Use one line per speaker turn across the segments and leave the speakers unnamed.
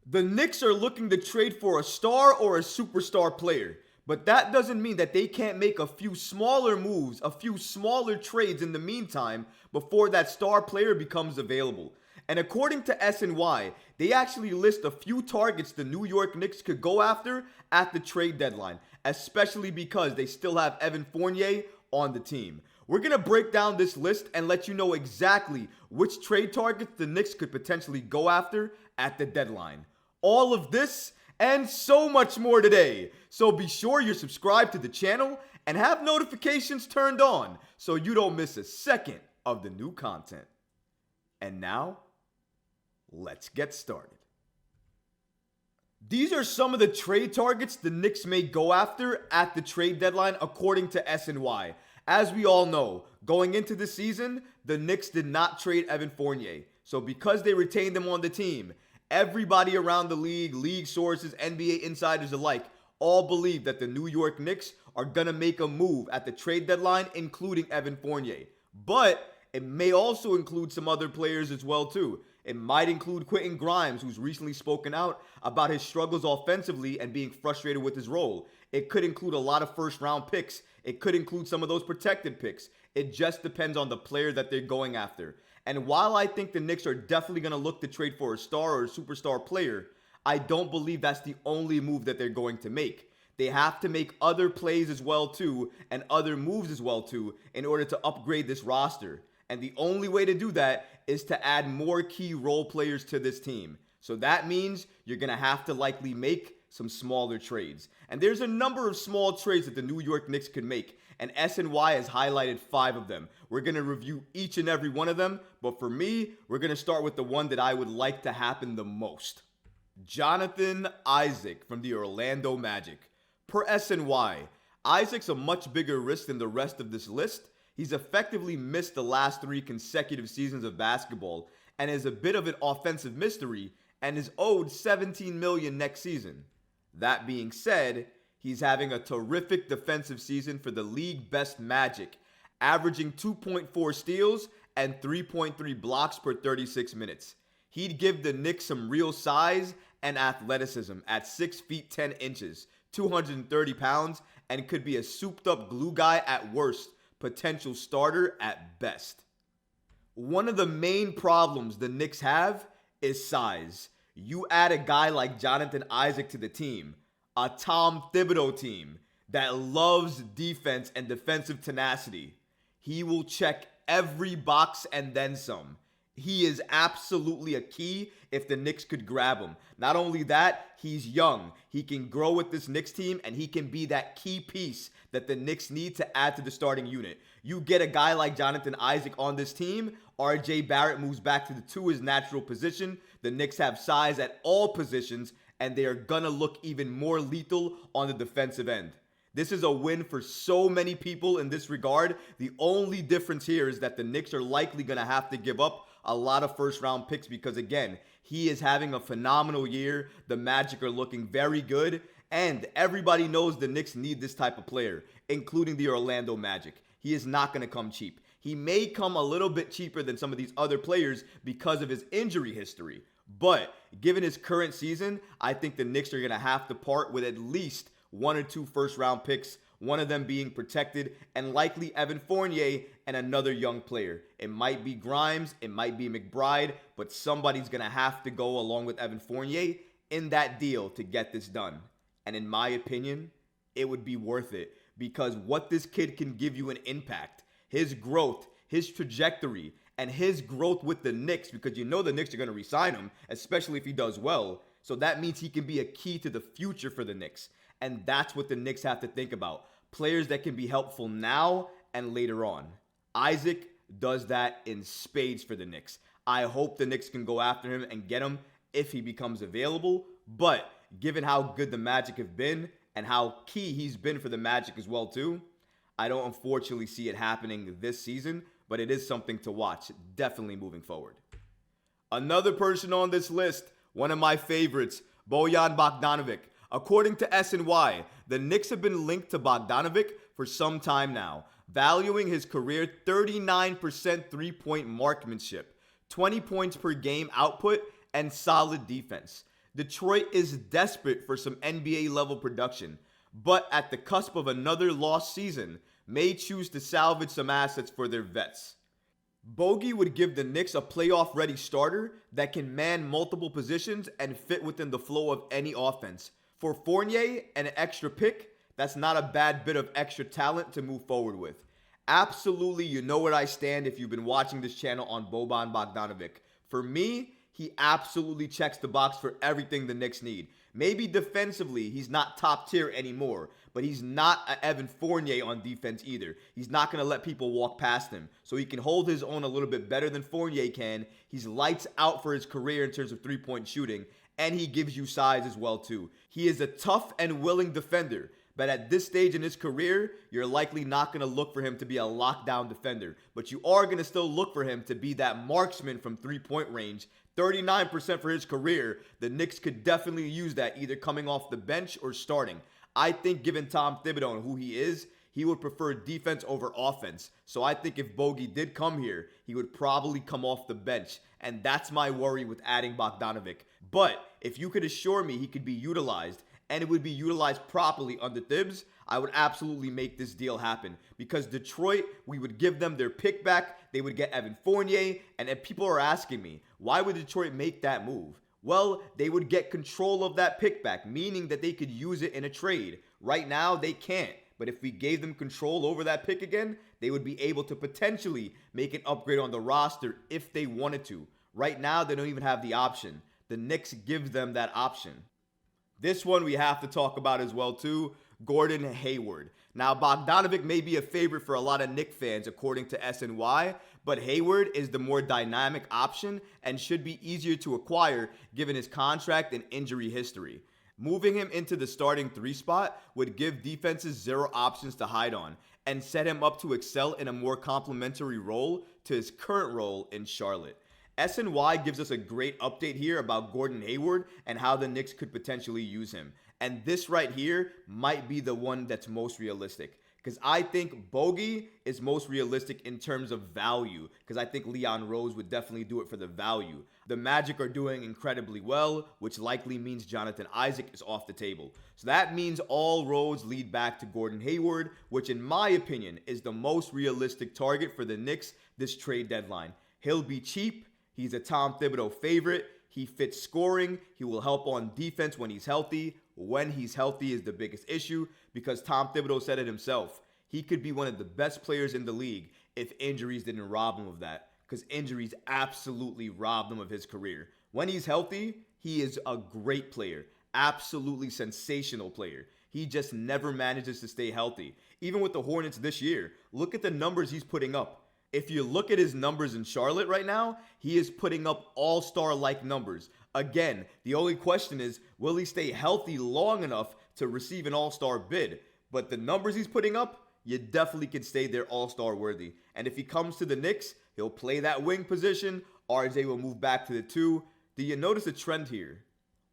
The Knicks are looking to trade for a star or a superstar player, but that doesn't mean that they can't make a few smaller moves, a few smaller trades in the meantime before that star player becomes available. And according to SNY, they actually list a few targets the New York Knicks could go after at the trade deadline, especially because they still have Evan Fournier on the team. We're going to break down this list and let you know exactly which trade targets the Knicks could potentially go after at the deadline. All of this and so much more today. So be sure you're subscribed to the channel and have notifications turned on so you don't miss a second of the new content. And now, let's get started. These are some of the trade targets the Knicks may go after at the trade deadline according to SNY. As we all know, going into the season, the Knicks did not trade Evan Fournier. So because they retained him on the team, everybody around the league sources, NBA insiders alike, all believe that the New York Knicks are going to make a move at the trade deadline, including Evan Fournier. But it may also include some other players as well, too. It might include Quentin Grimes, who's recently spoken out about his struggles offensively and being frustrated with his role. It could include a lot of first-round picks. It could include some of those protected picks. It just depends on the player that they're going after. And while I think the Knicks are definitely going to look to trade for a star or a superstar player, I don't believe that's the only move that they're going to make. They have to make other plays as well too, and other moves as well too, in order to upgrade this roster. And the only way to do that is to add more key role players to this team. So that means you're going to have to likely make some smaller trades. And there's a number of small trades that the New York Knicks could make, and SNY has highlighted 5 of them. We're going to review each and every one of them, but for me, we're going to start with the one that I would like to happen the most. Jonathan Isaac from the Orlando Magic. Per SNY, Isaac's a much bigger risk than the rest of this list. He's effectively missed the last 3 consecutive seasons of basketball and is a bit of an offensive mystery and is owed $17 million next season. That being said, he's having a terrific defensive season for the league best Magic, averaging 2.4 steals and 3.3 blocks per 36 minutes. He'd give the Knicks some real size and athleticism at 6 feet 10 inches, 230 pounds, and could be a souped up glue guy at worst, potential starter at best. One of the main problems the Knicks have is size. You add a guy like Jonathan Isaac to the team, a Tom Thibodeau team that loves defense and defensive tenacity. He will check every box and then some. He is absolutely a key if the Knicks could grab him. Not only that, he's young. He can grow with this Knicks team, and he can be that key piece that the Knicks need to add to the starting unit. You get a guy like Jonathan Isaac on this team, RJ Barrett moves back to his natural position. The Knicks have size at all positions, and they are gonna look even more lethal on the defensive end. This is a win for so many people in this regard. The only difference here is that the Knicks are likely gonna have to give up a lot of first-round picks because, again, he is having a phenomenal year. The Magic are looking very good, and everybody knows the Knicks need this type of player, including the Orlando Magic. He is not going to come cheap. He may come a little bit cheaper than some of these other players because of his injury history, but given his current season, I think the Knicks are going to have to part with at least 1 or 2 first-round picks, one of them being protected, and likely Evan Fournier and another young player. It might be Grimes, it might be McBride, but somebody's going to have to go along with Evan Fournier in that deal to get this done. And in my opinion, it would be worth it because what this kid can give you an impact, his growth, his trajectory, and his growth with the Knicks, because you know the Knicks are going to re-sign him, especially if he does well. So that means he can be a key to the future for the Knicks. And that's what the Knicks have to think about. Players that can be helpful now and later on. Isaac does that in spades for the Knicks. I hope the Knicks can go after him and get him if he becomes available. But given how good the Magic have been and how key he's been for the Magic as well too, I don't unfortunately see it happening this season, but it is something to watch, definitely moving forward. Another person on this list, one of my favorites, Bojan Bogdanovic. According to SNY, the Knicks have been linked to Bogdanovic for some time now, valuing his career 39% three-point marksmanship, 20 points per game output, and solid defense. Detroit is desperate for some NBA level production, but at the cusp of another lost season, may choose to salvage some assets for their vets. Bogey would give the Knicks a playoff-ready starter that can man multiple positions and fit within the flow of any offense. For Fournier and an extra pick, that's not a bad bit of extra talent to move forward with. Absolutely, you know where I stand if you've been watching this channel on Bojan Bogdanovic. For me, he absolutely checks the box for everything the Knicks need. Maybe defensively, he's not top tier anymore, but he's not an Evan Fournier on defense either. He's not going to let people walk past him, so he can hold his own a little bit better than Fournier can. He's lights out for his career in terms of three-point shooting, and he gives you size as well too. He is a tough and willing defender, but at this stage in his career, you're likely not going to look for him to be a lockdown defender, but you are going to still look for him to be that marksman from three-point range. 39% for his career. The Knicks could definitely use that either coming off the bench or starting. I think given Tom Thibodeau and who he is, he would prefer defense over offense. So I think if Bogey did come here, he would probably come off the bench. And that's my worry with adding Bogdanovic. But if you could assure me he could be utilized, and it would be utilized properly under Thibs, I would absolutely make this deal happen. Because Detroit, we would give them their pick back, they would get Evan Fournier, and if people are asking me, why would Detroit make that move? Well, they would get control of that pick back, meaning that they could use it in a trade. Right now, they can't. But if we gave them control over that pick again, they would be able to potentially make an upgrade on the roster if they wanted to. Right now, they don't even have the option. The Knicks give them that option. This one we have to talk about as well too, Gordon Hayward. Now, Bogdanovic may be a favorite for a lot of Knicks fans according to SNY, but Hayward is the more dynamic option and should be easier to acquire given his contract and injury history. Moving him into the starting 3 spot would give defenses zero options to hide on and set him up to excel in a more complementary role to his current role in Charlotte. SNY gives us a great update here about Gordon Hayward and how the Knicks could potentially use him. And this right here might be the one that's most realistic. Because I think Bogey is most realistic in terms of value. Because I think Leon Rose would definitely do it for the value. The Magic are doing incredibly well, which likely means Jonathan Isaac is off the table. So that means all roads lead back to Gordon Hayward, which in my opinion is the most realistic target for the Knicks this trade deadline. He'll be cheap. He's a Tom Thibodeau favorite. He fits scoring. He will help on defense when he's healthy. When he's healthy is the biggest issue because Tom Thibodeau said it himself. He could be one of the best players in the league if injuries didn't rob him of that, because injuries absolutely robbed him of his career. When he's healthy, he is a great player, absolutely sensational player. He just never manages to stay healthy. Even with the Hornets this year, look at the numbers he's putting up. If you look at his numbers in Charlotte right now, he is putting up all-star-like numbers. Again, the only question is, will he stay healthy long enough to receive an all-star bid? But the numbers he's putting up, you definitely can stay there all-star worthy. And if he comes to the Knicks, he'll play that wing position. RJ will move back to the 2. Do you notice a trend here?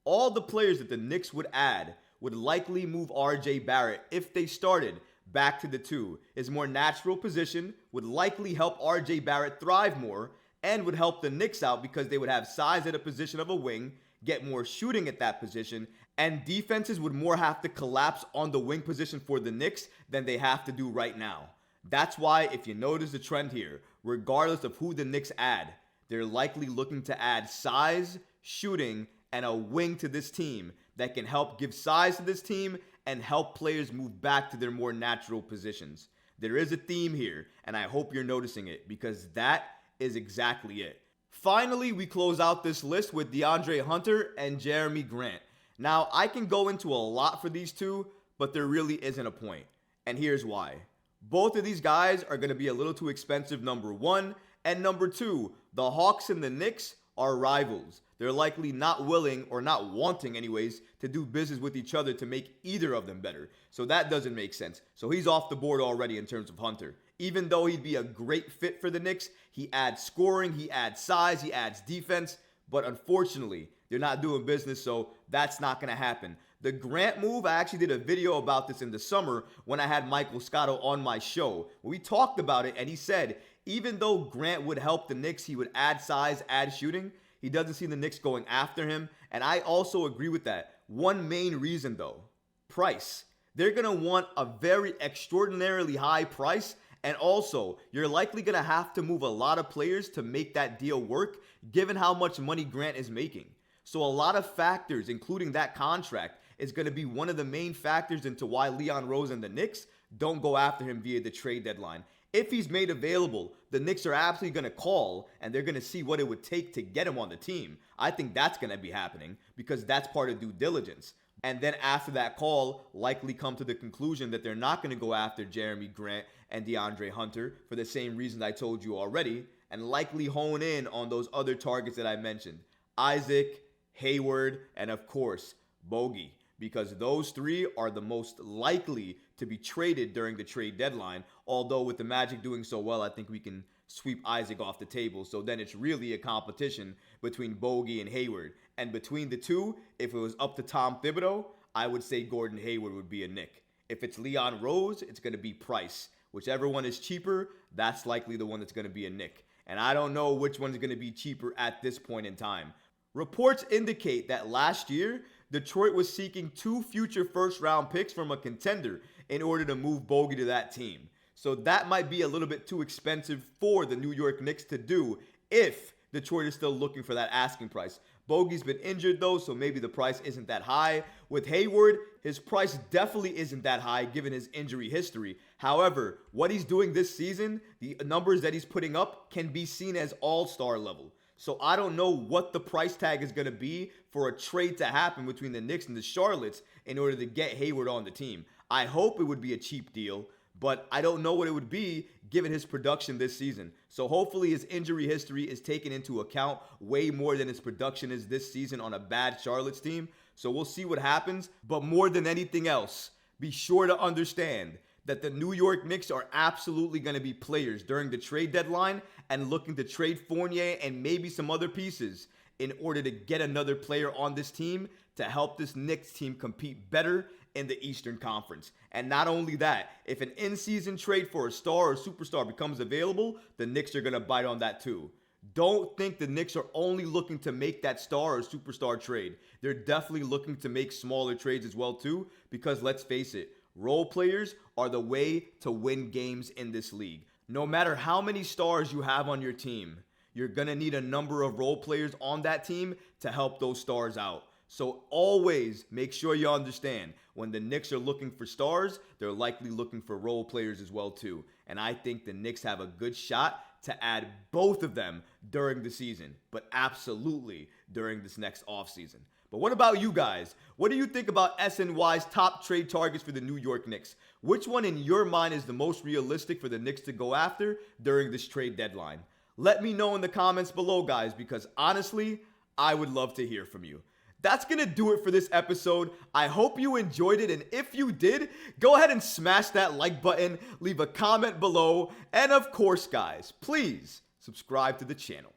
All the players that the Knicks would add would likely move RJ Barrett if they started back to the 2. His more natural position would likely help RJ Barrett thrive more and would help the Knicks out because they would have size at a position of a wing, get more shooting at that position, and defenses would more have to collapse on the wing position for the Knicks than they have to do right now. That's why if you notice the trend here, regardless of who the Knicks add, they're likely looking to add size, shooting, and a wing to this team that can help give size to this team and help players move back to their more natural positions. There is a theme here, and I hope you're noticing it because that is exactly it. Finally, we close out this list with DeAndre Hunter and Jerami Grant. Now, I can go into a lot for these two, but there really isn't a point. And here's why. Both of these guys are going to be a little too expensive, number one. And number two, the Hawks and the Knicks are rivals. They're likely not willing, or not wanting anyways, to do business with each other to make either of them better. So that doesn't make sense. So he's off the board already in terms of Hunter. Even though he'd be a great fit for the Knicks, he adds scoring, he adds size, he adds defense. But unfortunately, they're not doing business, so that's not going to happen. The Grant move, I actually did a video about this in the summer when I had Michael Scotto on my show. We talked about it, and he said even though Grant would help the Knicks, he would add size, add shooting. He doesn't see the Knicks going after him, and I also agree with that. One main reason though, price. They're going to want a very extraordinarily high price, and also you're likely going to have to move a lot of players to make that deal work, given how much money Grant is making. So a lot of factors, including that contract, is going to be one of the main factors into why Leon Rose and the Knicks don't go after him via the trade deadline. If he's made available, the Knicks are absolutely going to call, and they're going to see what it would take to get him on the team. I think that's going to be happening because that's part of due diligence. And then after that call, likely come to the conclusion that they're not going to go after Jerami Grant and DeAndre Hunter for the same reasons I told you already, and likely hone in on those other targets that I mentioned. Isaac, Hayward, and of course, Bogey. Because those three are the most likely to be traded during the trade deadline. Although with the Magic doing so well, I think we can sweep Isaac off the table. So then it's really a competition between Bogey and Hayward. And between the two, if it was up to Tom Thibodeau, I would say Gordon Hayward would be a Knick. If it's Leon Rose, it's going to be Price. Whichever one is cheaper, that's likely the one that's going to be a Knick. And I don't know which one's going to be cheaper at this point in time. Reports indicate that last year, Detroit was seeking 2 future first-round picks from a contender in order to move Bogey to that team. So that might be a little bit too expensive for the New York Knicks to do if Detroit is still looking for that asking price. Bogey's been injured though, so maybe the price isn't that high. With Hayward, his price definitely isn't that high given his injury history. However, what he's doing this season, the numbers that he's putting up can be seen as all-star level. So I don't know what the price tag is going to be for a trade to happen between the Knicks and the Charlottes in order to get Hayward on the team. I hope it would be a cheap deal, but I don't know what it would be given his production this season. So hopefully his injury history is taken into account way more than his production is this season on a bad Charlotte's team. So we'll see what happens. But more than anything else, be sure to understand that the New York Knicks are absolutely going to be players during the trade deadline and looking to trade Fournier and maybe some other pieces in order to get another player on this team to help this Knicks team compete better in the Eastern Conference. And not only that, if an in-season trade for a star or superstar becomes available, the Knicks are going to bite on that too. Don't think the Knicks are only looking to make that star or superstar trade. They're definitely looking to make smaller trades as well too, because let's face it, role players are the way to win games in this league. No matter how many stars you have on your team, you're going to need a number of role players on that team to help those stars out. So always make sure you understand, when the Knicks are looking for stars, they're likely looking for role players as well too. And I think the Knicks have a good shot to add both of them during the season, but absolutely during this next offseason. But what about you guys? What do you think about SNY's top trade targets for the New York Knicks? Which one in your mind is the most realistic for the Knicks to go after during this trade deadline? Let me know in the comments below, guys, because honestly, I would love to hear from you. That's going to do it for this episode. I hope you enjoyed it, and if you did, go ahead and smash that like button, leave a comment below, and of course, guys, please subscribe to the channel.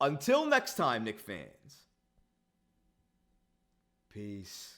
Until next time, Knicks fans. Peace.